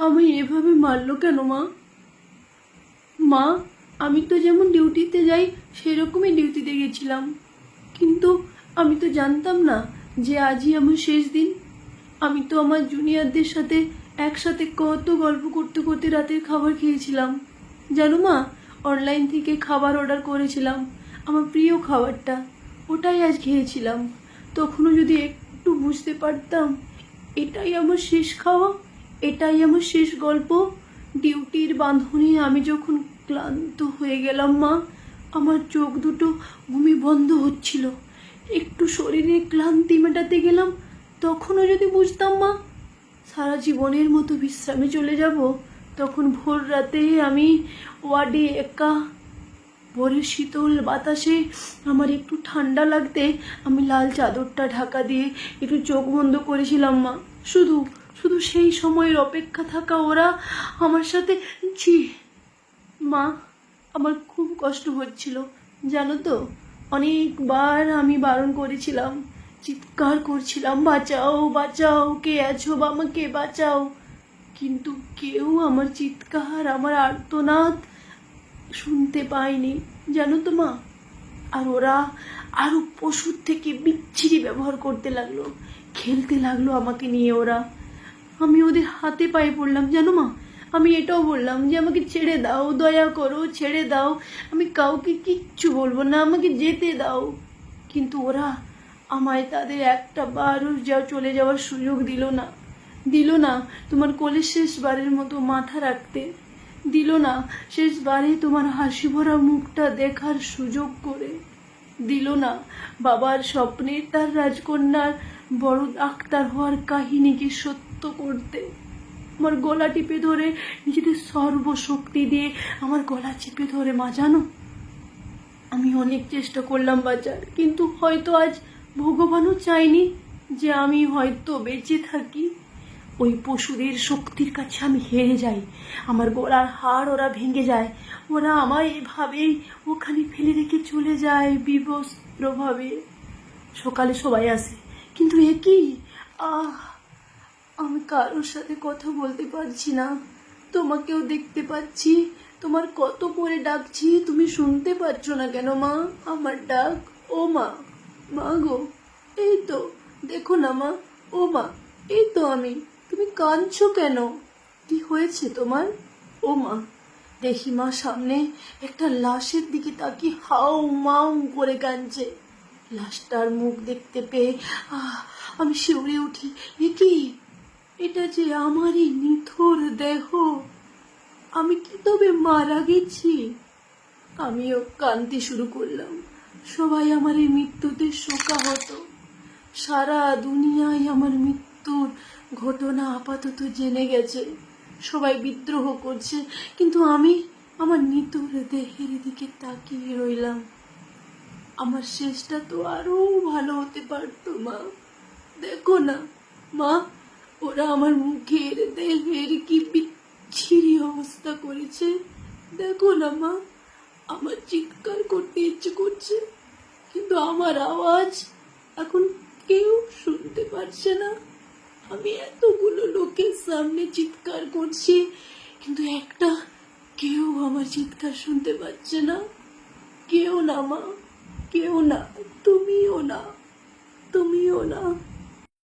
আমি এভাবে মারলো কেন মা? মা, আমি তো যেমন ডিউটিতে যাই সেরকমই ডিউটিতে গেছিলাম, কিন্তু আমি তো জানতাম না যে আজই আমার শেষ দিন। আমি তো আমার জুনিয়রদের সাথে একসাথে কত গল্প করতে করতে রাতের খাবার খেয়েছিলাম। জানো মা, অনলাইন থেকে খাবার অর্ডার করেছিলাম, আমার প্রিয় খাবারটা, ওটাই আজ খেয়েছিলাম। তখনও যদি একটু বুঝতে পারতাম এটাই আমার শেষ খাওয়া, এটাই আমার শেষ গল্প। ডিউটির বাঁধনে আমি যখন ক্লান্ত হয়ে গেলাম মা, আমার চোখ দুটো ঘুমে বন্ধ হচ্ছিল, একটু শরীরে ক্লান্তি মেটাতে গেলাম, তখনও যদি বুঝতাম মা সারা জীবনের মতো বিশ্রামে চলে যাব, তখন ভোর রাতে আমি ওয়ার্ডে একা, ভোরের শীতল বাতাসে আমার একটু ঠান্ডা লাগতে আমি লাল চাদরটা ঢাকা দিয়ে একটু চোখ বন্ধ করেছিলাম মা। শুধু শুধু সেই সময়ের অপেক্ষা থাকা ওরা আমার সাথে। ছি মা, আমার খুব কষ্ট হচ্ছিল জানো তো। অনেকবার আমি বারণ করেছিলাম, চিৎকার করছিলাম, বাঁচাও বাঁচাও, কে আছো বা আমাকে বাঁচাও, কিন্তু কেউ আমার চিৎকার, আমার আর্তনাদ শুনতে পায়নি জানো তো মা। আর ওরা আরো পশুর থেকে বিচ্ছিরি ব্যবহার করতে লাগলো, খেলতে লাগলো আমাকে নিয়ে ওরা। আমি ওদের হাতে পায়ে পড়লাম জানো মা। আমি এটাও বললাম যে আমাকে ছেড়ে দাও, দয়া করো ছেড়ে দাও, আমি কাউকে কিচ্ছু বলবো না, আমাকে যেতে দাও। কিন্তু ওরা আমায় তাদের একটা বারও চলে যাওয়ার সুযোগ দিল না। দিল না তোমার কোলে শেষবারের মতো মাথা রাখতে, দিল না শেষবারে তোমার হাসি ভরা মুখটা দেখার সুযোগ করে, দিল না বাবার স্বপ্নের তার রাজকন্যার বড় ডাক্তার হওয়ার কাহিনীকে সত্য করতে। আমার গলা টিপে ধরে, নিজেদের সর্বশক্তি দিয়ে আমার গলা চেপে ধরে মা জানো, আমি অনেক চেষ্টা করলাম বাঁচার, কিন্তু হয়তো আজ ভগবানও চাইনি যে আমি হয়তো বেঁচে থাকি। ওই পশুদের শক্তির কাছে আমি হেরে যাই, আমার গলার হাড় ওরা ভেঙে যায়, ওরা আমায় এভাবেই ওখানে ফেলে রেখে চলে যায় বিবস্ত্রভাবে। সকালে সবাই আসে, কিন্তু এ কি, আমি কারোর সাথে কথা বলতে পারছি না। তোমাকেও দেখতে পাচ্ছি, তোমার কত করে ডাকছি, তুমি শুনতে পাচ্ছ না কেন মা আমার ডাক? ও মা, মা গো, এই তো দেখো না মা, ও মা, এই তো আমি, তুমি কাঁদছো কেন? কি হয়েছে তোমার? ও মা, দেখি মা সামনে একটা লাশের দিকে তাকিয়ে হাউ মাউ করে কাঁদছে। লাশটার মুখ দেখতে পেয়ে আমি শিউরে উঠি। এ কি, এটা যে আমারই নিথর দেহ, আমি কি তবে মারা গেছি? আমিও কাঁদতে শুরু করলাম। সবাই আমার এই মৃত্যুতে শোকাহত, সারা দুনিয়ায় আমার মৃত্যুর ঘটনা আপাতত জেনে গেছে, সবাই বিদ্রোহ করছে, কিন্তু আমি আমার নিথর দেহের দিকে তাকিয়ে রইলাম। আমার শেষটা তো আরো ভালো হতে পারতো মা। দেখো না মা, ওরা আমার মুখের দেহের কি বিচ্ছিরি অবস্থা করেছে। দেখো না মা, আমার চিৎকার করতে ইচ্ছে করছে, কিন্তু আমার আওয়াজ এখন কেউ শুনতে পারছে না। আমি এতগুলো লোকের সামনে চিৎকার করছি, কিন্তু কেউ আমার চিৎকার শুনতে পাচ্ছে না। কেউ না মা, কেউ না, তুমিও না, তুমিও না।